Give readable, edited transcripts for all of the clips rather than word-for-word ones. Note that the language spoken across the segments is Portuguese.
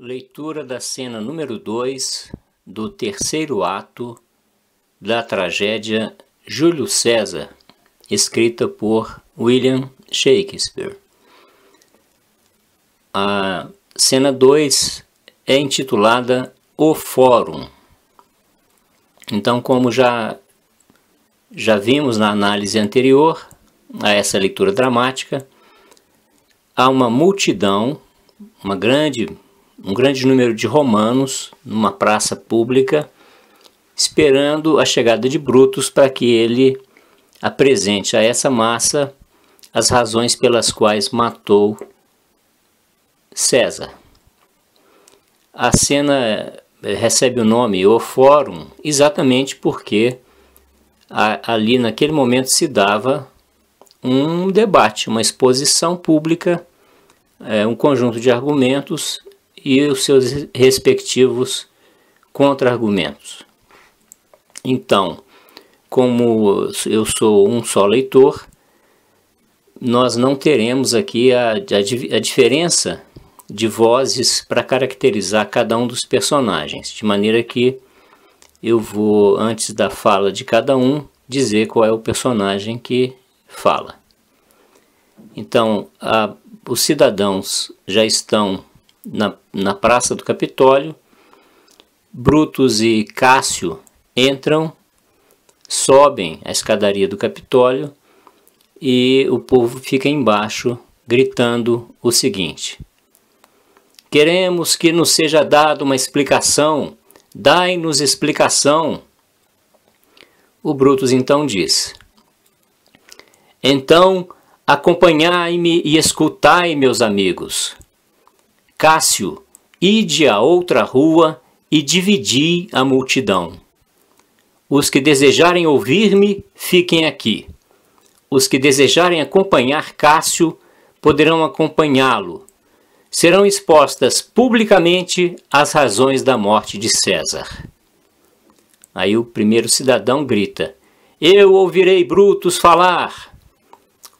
Leitura da cena número 2 do terceiro ato da tragédia Júlio César, escrita por William Shakespeare. A cena 2 é intitulada O Fórum. Então, como já vimos na análise anterior a essa leitura dramática, há uma multidão, um grande número de romanos numa praça pública, esperando a chegada de Brutus para que ele apresente a essa massa as razões pelas quais matou César. A cena recebe o nome O Fórum exatamente porque ali naquele momento se dava um debate, uma exposição pública, um conjunto de argumentos e os seus respectivos contra-argumentos. Então, como eu sou um só leitor, nós não teremos aqui a diferença de vozes para caracterizar cada um dos personagens, de maneira que eu vou, antes da fala de cada um, dizer qual é o personagem que fala. Então, os cidadãos já estão na Praça do Capitólio. Brutus e Cássio entram, sobem a escadaria do Capitólio e o povo fica embaixo gritando o seguinte: queremos que nos seja dada uma explicação, dai-nos explicação. O Brutus então diz: então acompanhai-me e escutai, meus amigos. Cássio, ide a outra rua e dividi a multidão. Os que desejarem ouvir-me, fiquem aqui. Os que desejarem acompanhar Cássio, poderão acompanhá-lo. Serão expostas publicamente as razões da morte de César. Aí o primeiro cidadão grita: eu ouvirei Brutus falar.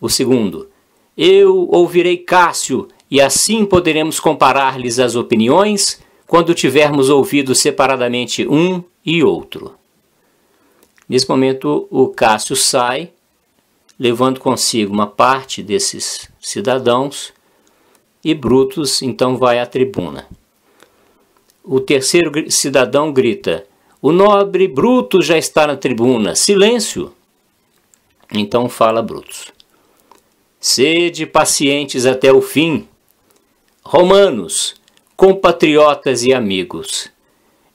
O segundo: eu ouvirei Cássio, e assim poderemos comparar-lhes as opiniões quando tivermos ouvido separadamente um e outro. Nesse momento, o Cássio sai, levando consigo uma parte desses cidadãos, e Brutus então vai à tribuna. O terceiro cidadão grita: o nobre Brutus já está na tribuna, silêncio! Então fala Brutus: sede pacientes até o fim. Romanos, compatriotas e amigos,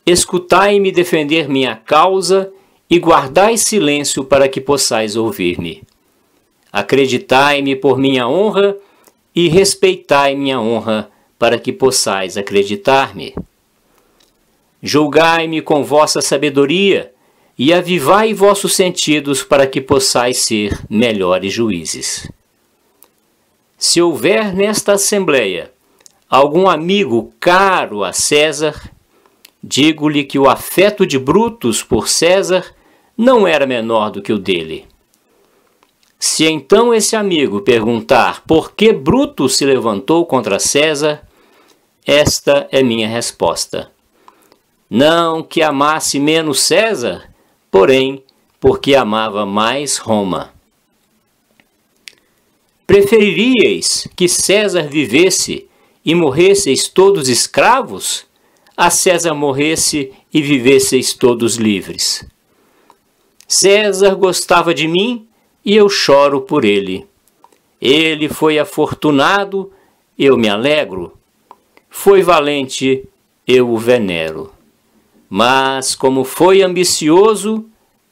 escutai-me defender minha causa e guardai silêncio para que possais ouvir-me. Acreditai-me por minha honra e respeitai minha honra para que possais acreditar-me. Julgai-me com vossa sabedoria e avivai vossos sentidos para que possais ser melhores juízes. Se houver nesta assembleia algum amigo caro a César, digo-lhe que o afeto de Brutus por César não era menor do que o dele. Se então esse amigo perguntar por que Brutus se levantou contra César, esta é minha resposta: não que amasse menos César, porém porque amava mais Roma. Preferiríeis que César vivesse e morresseis todos escravos, a César morresse e vivesseis todos livres? César gostava de mim e eu choro por ele. Ele foi afortunado, eu me alegro. Foi valente, eu o venero. Mas como foi ambicioso,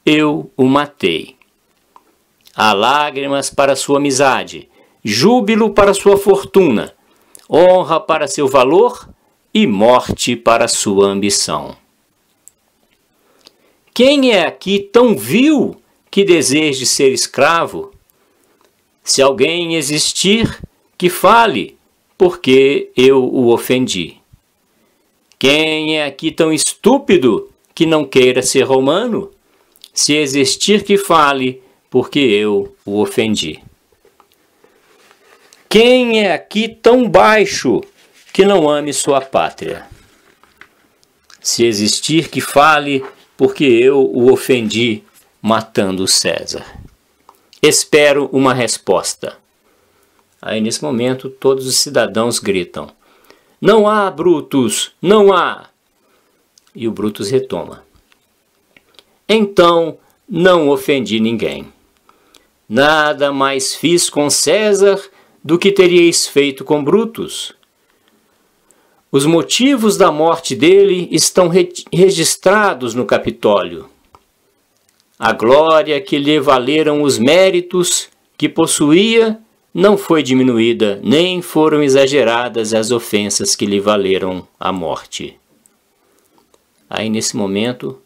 eu o matei. Há lágrimas para sua amizade, júbilo para sua fortuna, honra para seu valor e morte para sua ambição. Quem é aqui tão vil que deseje ser escravo? Se alguém existir, que fale, porque eu o ofendi. Quem é aqui tão estúpido que não queira ser romano? Se existir, que fale, porque eu o ofendi. Quem é aqui tão baixo que não ame sua pátria. Se existir, que fale, porque eu o ofendi matando César. Espero uma resposta. Aí, nesse momento, todos os cidadãos gritam: não há, Brutus, não há! E o Brutus retoma: então, não ofendi ninguém. Nada mais fiz com César do que teríeis feito com Brutus. Os motivos da morte dele estão registrados no Capitólio. A glória que lhe valeram os méritos que possuía não foi diminuída, nem foram exageradas as ofensas que lhe valeram a morte. Aí, nesse momento,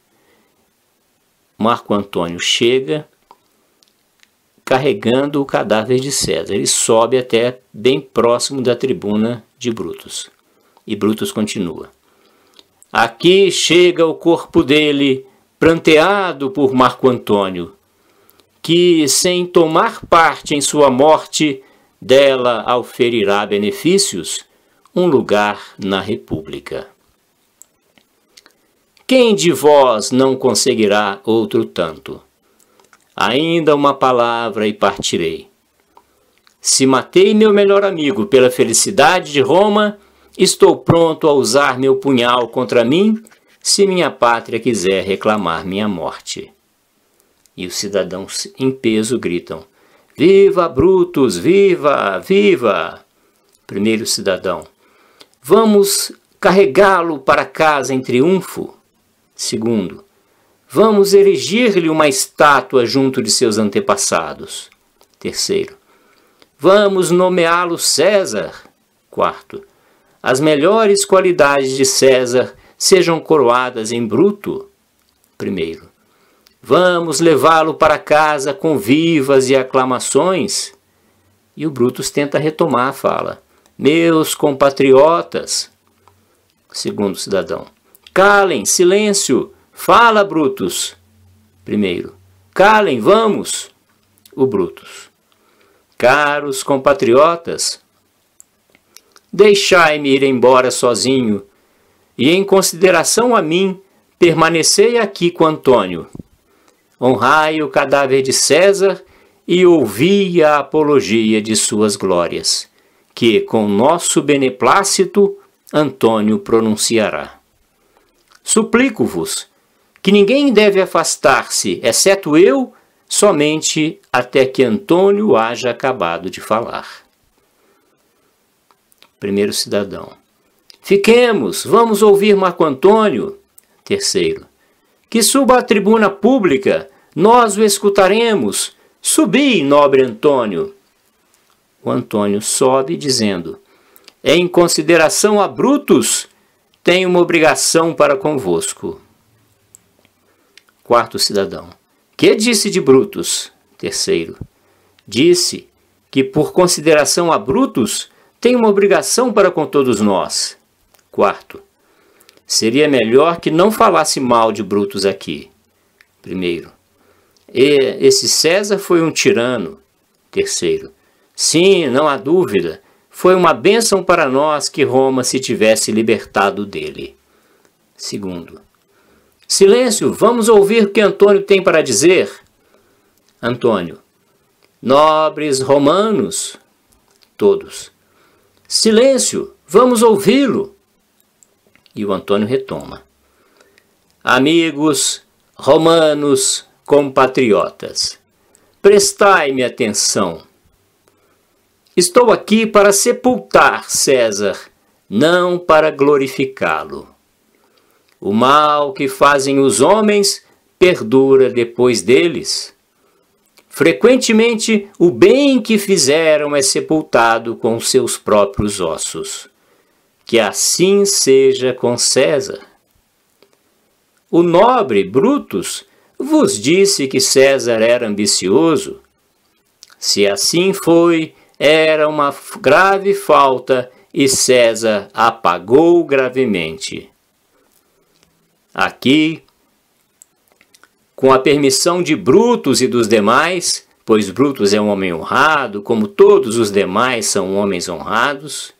Marco Antônio chega carregando o cadáver de César. Ele sobe até bem próximo da tribuna de Brutus. E Brutus continua: aqui chega o corpo dele, pranteado por Marco Antônio, que, sem tomar parte em sua morte, dela auferirá benefícios, um lugar na República. Quem de vós não conseguirá outro tanto? Ainda uma palavra e partirei. Se matei meu melhor amigo pela felicidade de Roma, estou pronto a usar meu punhal contra mim, se minha pátria quiser reclamar minha morte. E os cidadãos em peso gritam: viva Brutus, viva, viva! Primeiro cidadão: vamos carregá-lo para casa em triunfo. Segundo: vamos erigir-lhe uma estátua junto de seus antepassados. Terceiro: vamos nomeá-lo César. Quarto: as melhores qualidades de César sejam coroadas em Bruto. Primeiro: vamos levá-lo para casa com vivas e aclamações. E o Brutus tenta retomar a fala: meus compatriotas. Segundo cidadão: calem, silêncio, fala, Brutus. Primeiro: calem, vamos. O Brutus: caros compatriotas, deixai-me ir embora sozinho, e em consideração a mim, permanecei aqui com Antônio. Honrai o cadáver de César e ouvi a apologia de suas glórias, que com nosso beneplácito Antônio pronunciará. Suplico-vos que ninguém deve afastar-se, exceto eu, somente até que Antônio haja acabado de falar. Primeiro cidadão: fiquemos, vamos ouvir Marco Antônio. Terceiro: que suba à tribuna pública, nós o escutaremos. Subi, nobre Antônio. O Antônio sobe dizendo: em consideração a Brutus, tenho uma obrigação para convosco. Quarto cidadão: que disse de Brutus? Terceiro: disse que por consideração a Brutus, tem uma obrigação para com todos nós. Quarto: seria melhor que não falasse mal de Brutus aqui. Primeiro: esse César foi um tirano. Terceiro: sim, não há dúvida, foi uma bênção para nós que Roma se tivesse libertado dele. Segundo: silêncio, vamos ouvir o que Antônio tem para dizer. Antônio: nobres romanos. Todos: silêncio, vamos ouvi-lo. E o Antônio retoma: amigos, romanos, compatriotas, prestai-me atenção. Estou aqui para sepultar César, não para glorificá-lo. O mal que fazem os homens perdura depois deles. Frequentemente, o bem que fizeram é sepultado com seus próprios ossos. Que assim seja com César. O nobre Brutus vos disse que César era ambicioso. Se assim foi, era uma grave falta e César a pagou gravemente. Aqui, com a permissão de Brutus e dos demais, pois Brutus é um homem honrado, como todos os demais são homens honrados,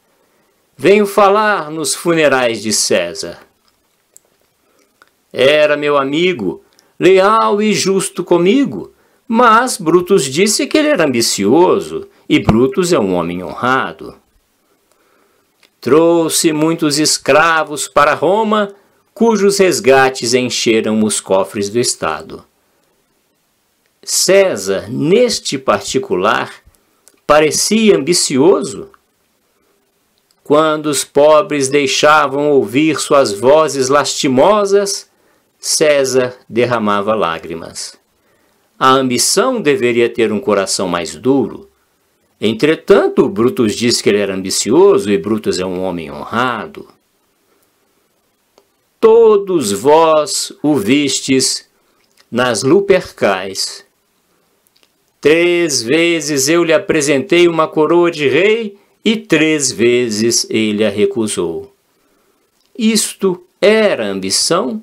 venho falar nos funerais de César. Era meu amigo, leal e justo comigo, mas Brutus disse que ele era ambicioso, e Brutus é um homem honrado. Trouxe muitos escravos para Roma, cujos resgates encheram os cofres do Estado. César, neste particular, parecia ambicioso. Quando os pobres deixavam ouvir suas vozes lastimosas, César derramava lágrimas. A ambição deveria ter um coração mais duro. Entretanto, Brutus disse que ele era ambicioso e Brutus é um homem honrado. Todos vós o vistes nas Lupercais. 3 vezes eu lhe apresentei uma coroa de rei e 3 vezes ele a recusou. Isto era ambição?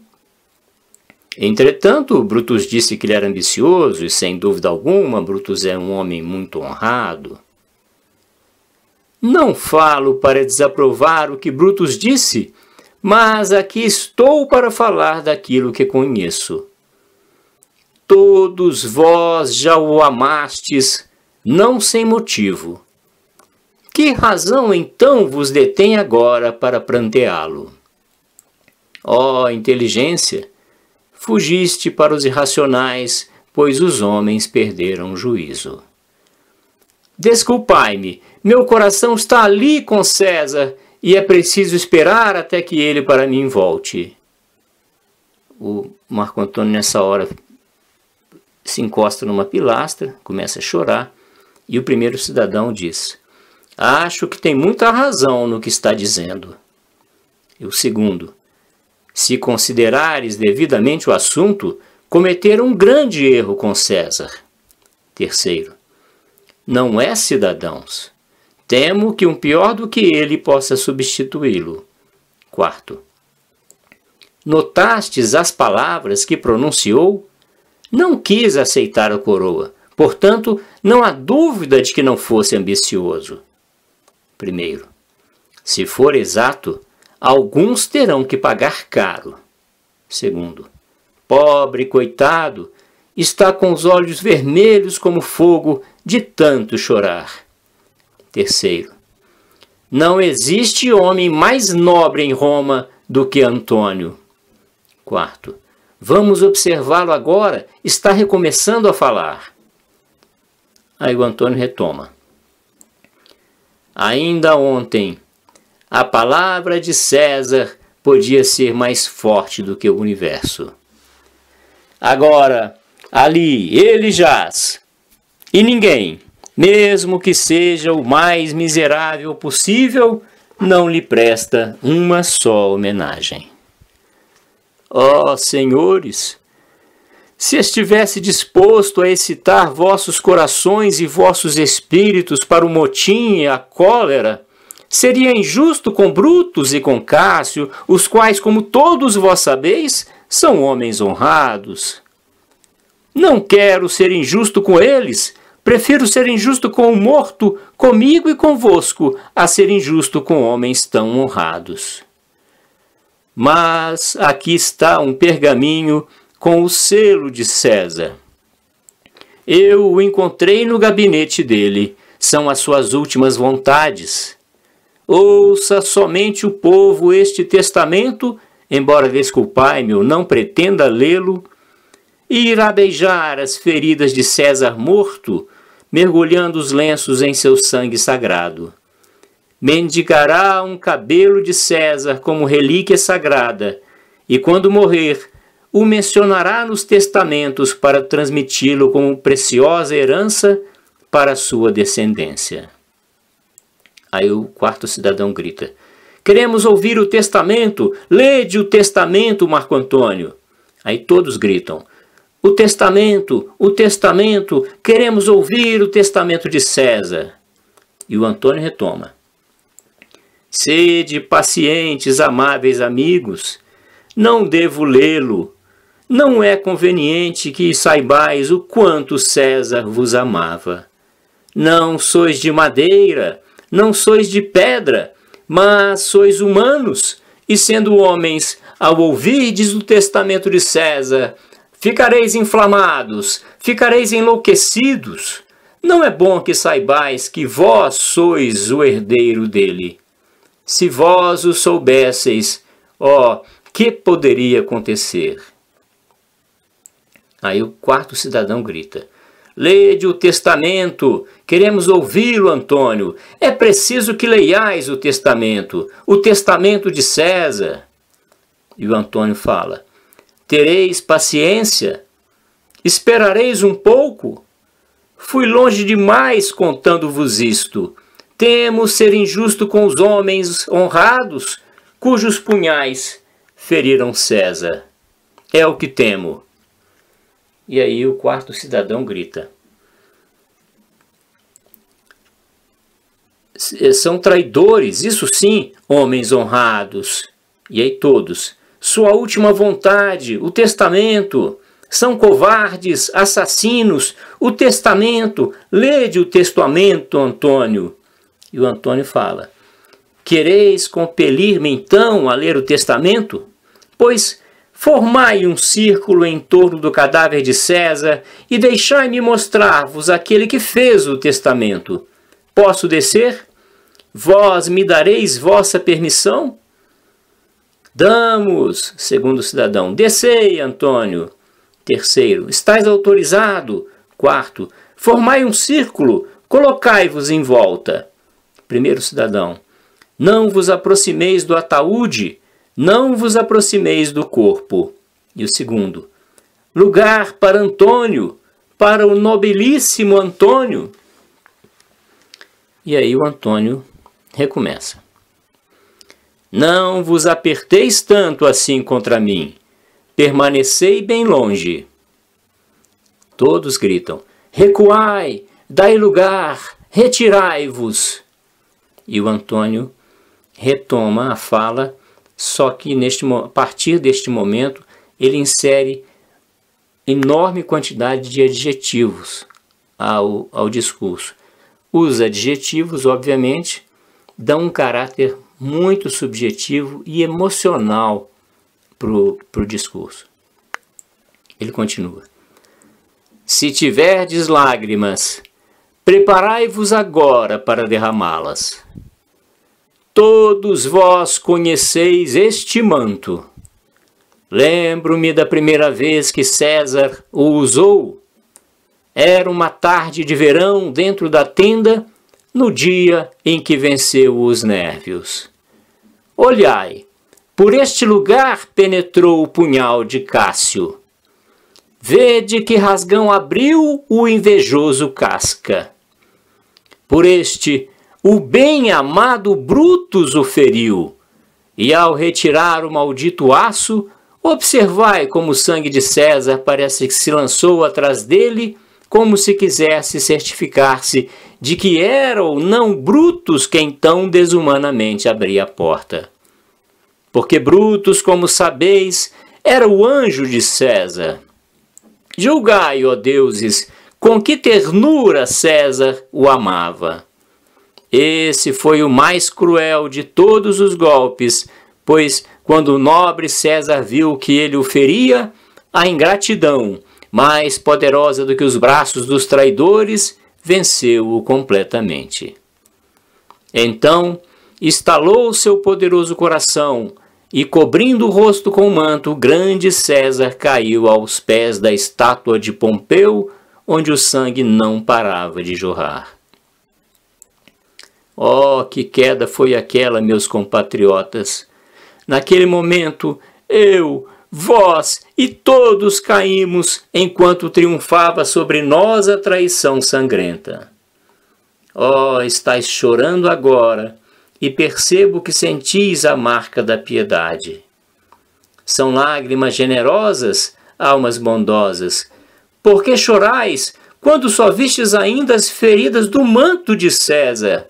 Entretanto, Brutus disse que ele era ambicioso e, sem dúvida alguma, Brutus é um homem muito honrado. Não falo para desaprovar o que Brutus disse, mas aqui estou para falar daquilo que conheço. Todos vós já o amastes, não sem motivo. Que razão então vos detém agora para pranteá-lo? Ó inteligência! Fugiste para os irracionais, pois os homens perderam o juízo. Desculpai-me, meu coração está ali com César, e é preciso esperar até que ele para mim volte. O Marco Antônio, nessa hora, se encosta numa pilastra, começa a chorar, e o primeiro cidadão diz: acho que tem muita razão no que está dizendo. E o segundo: se considerares devidamente o assunto, cometeram um grande erro com César. Terceiro: não é, cidadãos. Temo que um pior do que ele possa substituí-lo. Quarto: notastes as palavras que pronunciou? Não quis aceitar a coroa, portanto, não há dúvida de que não fosse ambicioso. Primeiro: se for exato, alguns terão que pagar caro. Segundo: pobre coitado, está com os olhos vermelhos como fogo de tanto chorar. Terceiro: não existe homem mais nobre em Roma do que Antônio. Quarto: vamos observá-lo agora, está recomeçando a falar. Aí o Antônio retoma: ainda ontem, a palavra de César podia ser mais forte do que o universo. Agora, ali ele jaz, e ninguém, mesmo que seja o mais miserável possível, não lhe presta uma só homenagem. Ó senhores, se estivesse disposto a excitar vossos corações e vossos espíritos para o motim e a cólera, seria injusto com Brutus e com Cássio, os quais, como todos vós sabeis, são homens honrados. Não quero ser injusto com eles, prefiro ser injusto com o morto, comigo e convosco, a ser injusto com homens tão honrados. Mas aqui está um pergaminho com o selo de César. Eu o encontrei no gabinete dele, são as suas últimas vontades. Ouça somente o povo este testamento, embora desculpai-me, eu não pretenda lê-lo, e irá beijar as feridas de César morto, mergulhando os lenços em seu sangue sagrado. Mendigará um cabelo de César como relíquia sagrada, e quando morrer, o mencionará nos testamentos para transmiti-lo como preciosa herança para sua descendência. Aí o quarto cidadão grita: queremos ouvir o testamento, lede o testamento, Marco Antônio. Aí todos gritam: o testamento, queremos ouvir o testamento de César. E o Antônio retoma: sede pacientes, amáveis amigos, não devo lê-lo. Não é conveniente que saibais o quanto César vos amava. Não sois de madeira, não sois de pedra, Mas sois humanos, e sendo homens, ao ouvirdes o testamento de César, ficareis inflamados, ficareis enlouquecidos. Não é bom que saibais que vós sois o herdeiro dele. Se vós o soubesseis, que poderia acontecer? Aí o quarto cidadão grita: lede o testamento, queremos ouvi-lo, Antônio. É preciso que leiais o testamento de César. E o Antônio fala: tereis paciência, esperareis um pouco. Fui longe demais contando-vos isto. Temo ser injusto com os homens honrados, cujos punhais feriram César. É o que temo. E aí o quarto cidadão grita: são traidores, isso sim, homens honrados. E aí todos: sua última vontade, o testamento. São covardes, assassinos, o testamento. Lede o testamento, Antônio. E o Antônio fala: quereis compelir-me então a ler o testamento? Pois formai um círculo em torno do cadáver de César e deixai-me mostrar-vos aquele que fez o testamento. Posso descer? Vós me dareis vossa permissão? Damos, segundo cidadão. Descei, Antônio. Terceiro: estais autorizado. Quarto: formai um círculo, colocai-vos em volta. Primeiro cidadão: não vos aproximeis do ataúde, não vos aproximeis do corpo. E o segundo: lugar para Antônio, para o nobilíssimo Antônio. E aí o Antônio recomeça: não vos aperteis tanto assim contra mim, permanecei bem longe. Todos gritam: recuai, dai lugar, retirai-vos. E o Antônio retoma a fala, só que a partir deste momento ele insere enorme quantidade de adjetivos ao discurso. Os adjetivos, obviamente, dão um caráter muito subjetivo e emocional para o discurso. Ele continua: se tiverdes lágrimas, preparai-vos agora para derramá-las. Todos vós conheceis este manto. Lembro-me da primeira vez que César o usou. Era uma tarde de verão dentro da tenda, no dia em que venceu os nervios. Olhai, por este lugar penetrou o punhal de Cássio. Vede que rasgão abriu o invejoso Casca. Por este, o bem-amado Brutus o feriu, e ao retirar o maldito aço, observai como o sangue de César parece que se lançou atrás dele, como se quisesse certificar-se de que era ou não Brutus quem tão desumanamente abria a porta. Porque Brutus, como sabeis, era o anjo de César. Julgai, ó deuses, com que ternura César o amava. Esse foi o mais cruel de todos os golpes, pois quando o nobre César viu que ele o feria, a ingratidão, mais poderosa do que os braços dos traidores, venceu-o completamente. Então, estalou seu poderoso coração, e cobrindo o rosto com o manto, o grande César caiu aos pés da estátua de Pompeu, onde o sangue não parava de jorrar. Oh, que queda foi aquela, meus compatriotas! Naquele momento, eu, vós e todos caímos, enquanto triunfava sobre nós a traição sangrenta. Oh, estáis chorando agora, e percebo que sentis a marca da piedade. São lágrimas generosas, almas bondosas. Por que chorais, quando só vistes ainda as feridas do manto de César?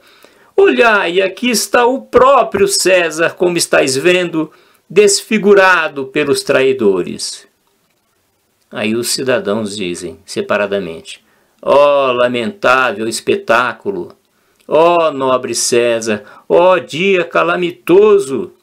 Olhai, aqui está o próprio César, como estáis vendo, desfigurado pelos traidores. Aí os cidadãos dizem, separadamente: ó, lamentável espetáculo! Ó nobre César, ó dia calamitoso!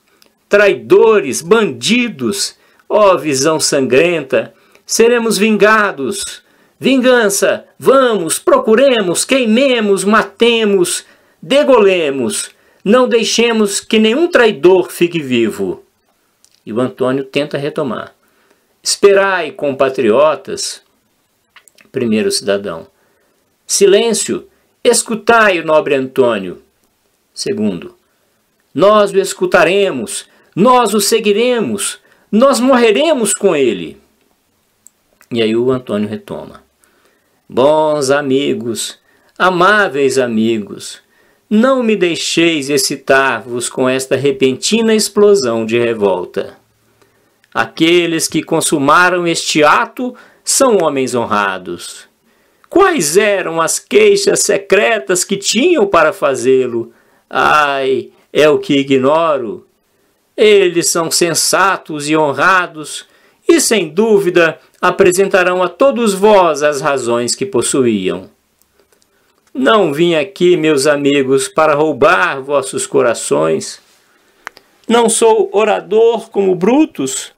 Traidores, bandidos, ó visão sangrenta! Seremos vingados! Vingança! Vamos, procuremos, queimemos, matemos, degolemos! Não deixemos que nenhum traidor fique vivo! E o Antônio tenta retomar. Esperai, compatriotas. Primeiro cidadão. Silêncio! Escutai o nobre Antônio. Segundo. Nós o escutaremos, nós o seguiremos, nós morreremos com ele. E aí o Antônio retoma. Bons amigos, amáveis amigos, não me deixeis excitar-vos com esta repentina explosão de revolta. Aqueles que consumaram este ato são homens honrados. Quais eram as queixas secretas que tinham para fazê-lo? Ai, é o que ignoro. Eles são sensatos e honrados, e sem dúvida apresentarão a todos vós as razões que possuíam. Não vim aqui, meus amigos, para roubar vossos corações. Não sou orador como Brutus,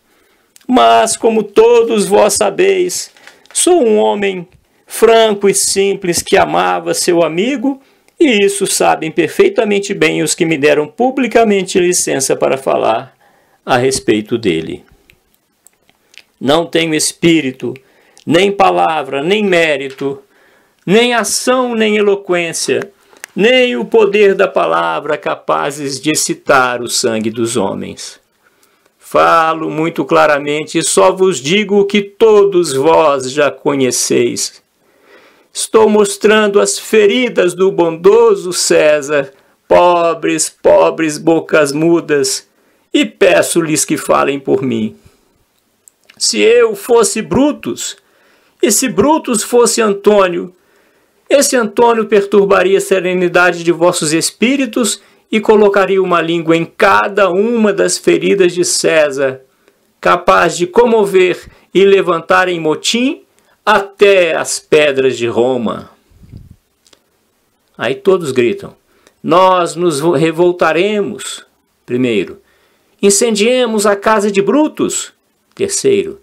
mas, como todos vós sabeis, sou um homem franco e simples que amava seu amigo, e isso sabem perfeitamente bem os que me deram publicamente licença para falar a respeito dele. Não tenho espírito, nem palavra, nem mérito, nem ação, nem eloquência, nem o poder da palavra capazes de excitar o sangue dos homens. Falo muito claramente e só vos digo o que todos vós já conheceis. Estou mostrando as feridas do bondoso César, pobres, pobres bocas mudas, e peço-lhes que falem por mim. Se eu fosse Brutus, e se Brutus fosse Antônio, esse Antônio perturbaria a serenidade de vossos espíritos e colocaria uma língua em cada uma das feridas de César, capaz de comover e levantar em motim até as pedras de Roma. Aí todos gritam. Nós nos revoltaremos. Primeiro. Incendiemos a casa de Brutus. Terceiro.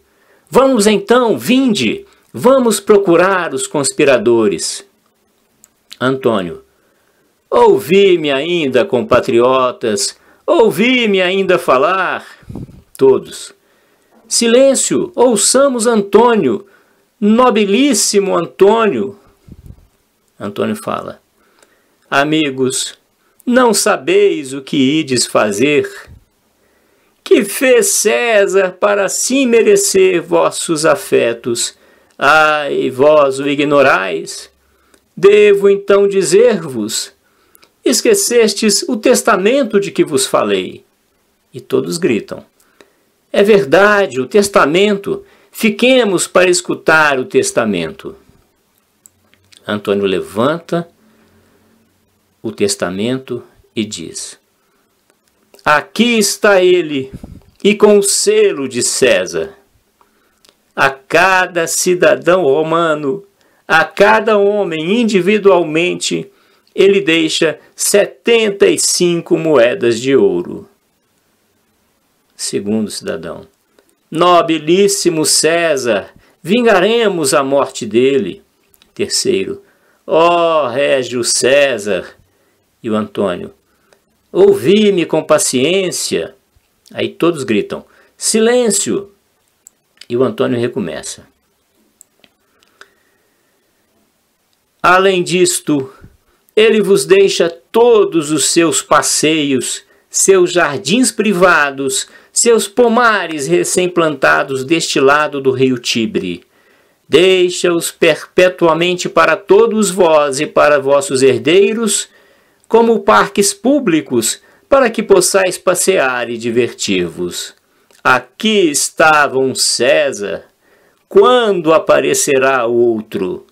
Vamos então, vinde. Vamos procurar os conspiradores. Antônio. Ouvi-me ainda, compatriotas. Ouvi-me ainda falar. Todos. Silêncio, ouçamos Antônio. Nobilíssimo Antônio. Antônio fala. Amigos, não sabeis o que ides fazer? Que fez César para assim merecer vossos afetos? Ai, vós o ignorais. Devo então dizer-vos, esquecestes o testamento de que vos falei. E todos gritam. É verdade, o testamento. Fiquemos para escutar o testamento. Antônio levanta o testamento e diz. Aqui está ele, e com o selo de César. A cada cidadão romano, a cada homem individualmente, ele deixa 75 moedas de ouro. Segundo cidadão. Nobilíssimo César, vingaremos a morte dele. Terceiro. Ó Régio César. E o Antônio. Ouvi-me com paciência. Aí todos gritam. Silêncio. E o Antônio recomeça. Além disto, ele vos deixa todos os seus passeios, seus jardins privados, seus pomares recém-plantados deste lado do rio Tibre. Deixa-os perpetuamente para todos vós e para vossos herdeiros, como parques públicos, para que possais passear e divertir-vos. Aqui estava um César, quando aparecerá outro?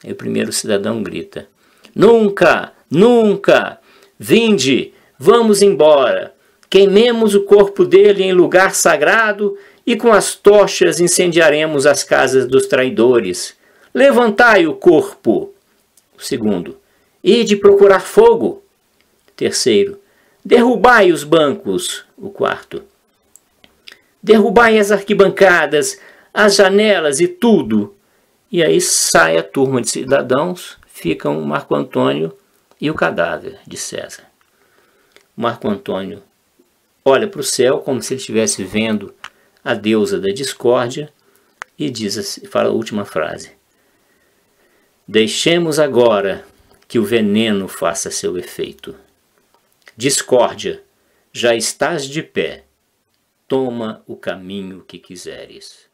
E o primeiro cidadão grita, nunca, nunca, vinde, vamos embora. Queimemos o corpo dele em lugar sagrado e com as tochas incendiaremos as casas dos traidores. Levantai o corpo. O segundo. Ide procurar fogo. Terceiro, derrubai os bancos. O quarto, derrubai as arquibancadas, as janelas e tudo. E aí sai a turma de cidadãos, ficam o Marco Antônio e o cadáver de César. Marco Antônio olha para o céu como se ele estivesse vendo a deusa da discórdia e diz assim, fala a última frase: deixemos agora que o veneno faça seu efeito. Discórdia, já estás de pé, toma o caminho que quiseres.